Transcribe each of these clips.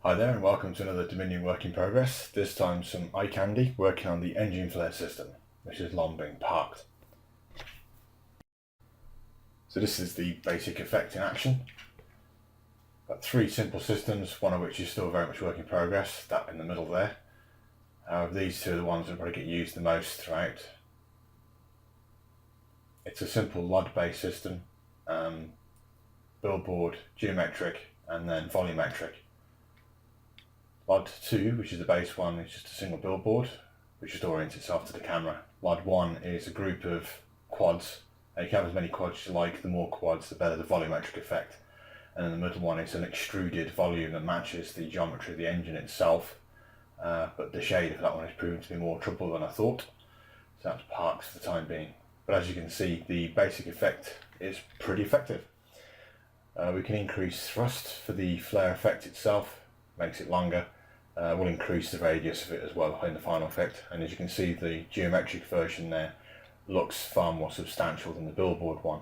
Hi there and welcome to another Dominium work in progress, this time some eye candy working on the engine flare system, which has long been parked. So this is the basic effect in action. Got three simple systems, one of which is still very much work in progress, that in the middle there. These two are the ones that probably get used the most throughout. It's a simple LOD based system, billboard, geometric and then volumetric. LOD 2, which is the base one, is just a single billboard, which just orients itself to the camera. LOD 1 is a group of quads. You can have as many quads as you like, the more quads the better the volumetric effect. And then the middle one is an extruded volume that matches the geometry of the engine itself, but the shade of that one is proven to be more trouble than I thought, so that's parked for the time being. But as you can see, the basic effect is pretty effective. We can increase thrust for the flare effect itself, makes it longer. We'll increase the radius of it as well in the final effect, and as you can see, the geometric version there looks far more substantial than the billboard one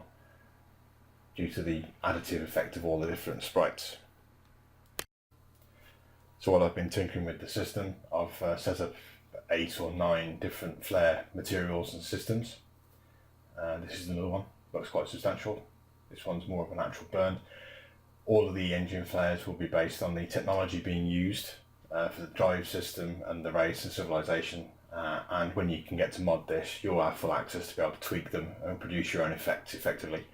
due to the additive effect of all the different sprites. So while I've been tinkering with the system, I've set up 8 or 9 different flare materials and systems. This is another one, looks quite substantial. This one's more of a natural burn. All of the engine flares will be based on the technology being used for the drive system and the race and civilization, and when you can get to mod this, you'll have full access to be able to tweak them and produce your own effects effectively.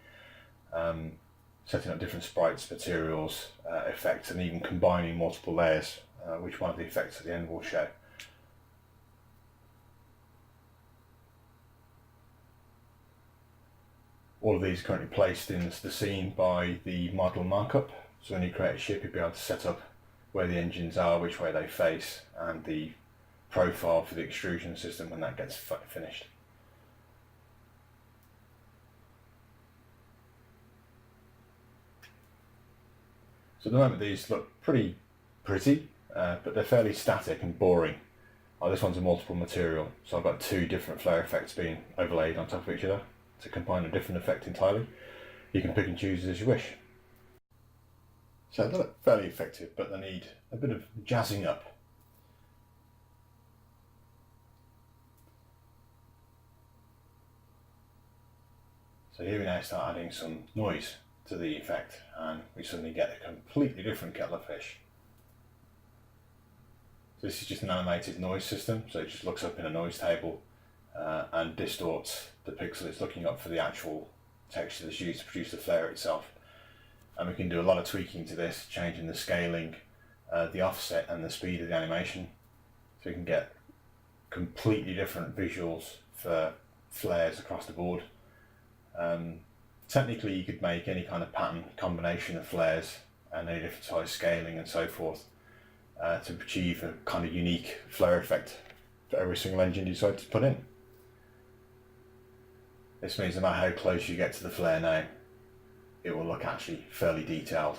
Setting up different sprites, materials, effects, and even combining multiple layers, which one of the effects at the end will show. All of these are currently placed into the scene by the model markup, so when you create a ship you'll be able to set up where the engines are, which way they face, and the profile for the extrusion system when that gets finished. So at the moment these look pretty, but they're fairly static and boring. This one's a multiple material, so I've got 2 different flare effects being overlaid on top of each other to combine a different effect entirely. You can pick and choose as you wish. So they look fairly effective, but they need a bit of jazzing up. So here we now start adding some noise to the effect, and we suddenly get a completely different kettle of fish. So this is just an animated noise system, so it just looks up in a noise table and distorts the pixel it's looking up for the actual texture that's used to produce the flare itself. And we can do a lot of tweaking to this, changing the scaling, the offset and the speed of the animation, so we can get completely different visuals for flares across the board. Technically you could make any kind of pattern combination of flares and any different size scaling and so forth to achieve a kind of unique flare effect for every single engine you decide to put in. This means no matter how close you get to the flare now, it will look actually fairly detailed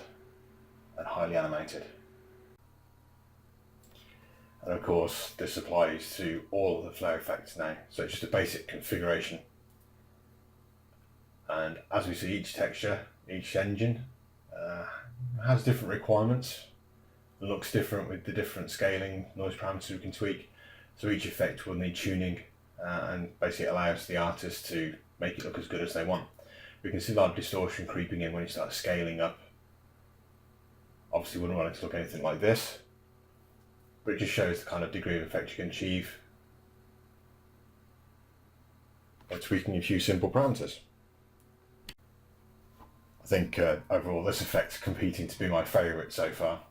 and highly animated. And of course this applies to all of the flare effects now, so it's just a basic configuration. And as we see, each texture, each engine has different requirements. It looks different with the different scaling, noise parameters we can tweak. So each effect will need tuning and basically allows the artist to make it look as good as they want. We can see a lot of distortion creeping in when you start scaling up. Obviously we wouldn't want it to look anything like this, but it just shows the kind of degree of effect you can achieve by tweaking a few simple parameters. I think overall this effect's competing to be my favourite so far.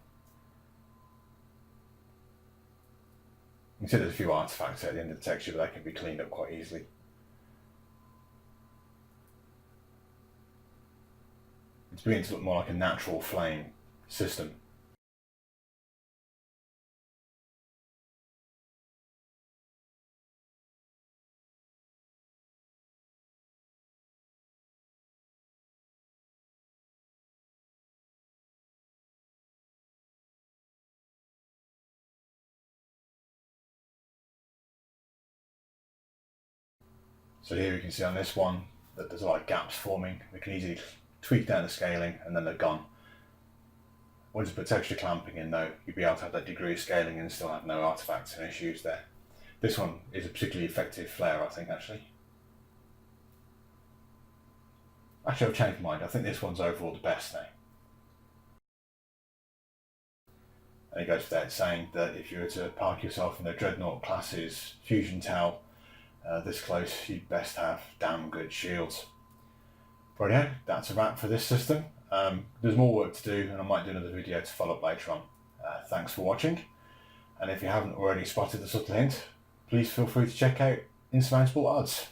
You can see there's a few artifacts at the end of the texture, but they can be cleaned up quite easily. It's beginning to look more like a natural flame system. So here you can see on this one that there's a lot of gaps forming. We can easily tweak down the scaling and then they're gone. Once you put texture clamping in though, you'll be able to have that degree of scaling and still have no artifacts and issues there. This one is a particularly effective flare, I think, actually. Actually, I've changed my mind. I think this one's overall the best now. And it goes without saying that if you were to park yourself in the Dreadnought class's fusion towel this close, you'd best have damn good shields. Rightio, that's a wrap for this system. There's more work to do, and I might do another video to follow up later on. Thanks for watching, and if you haven't already spotted the subtle hint, please feel free to check out Insurmountable Odds.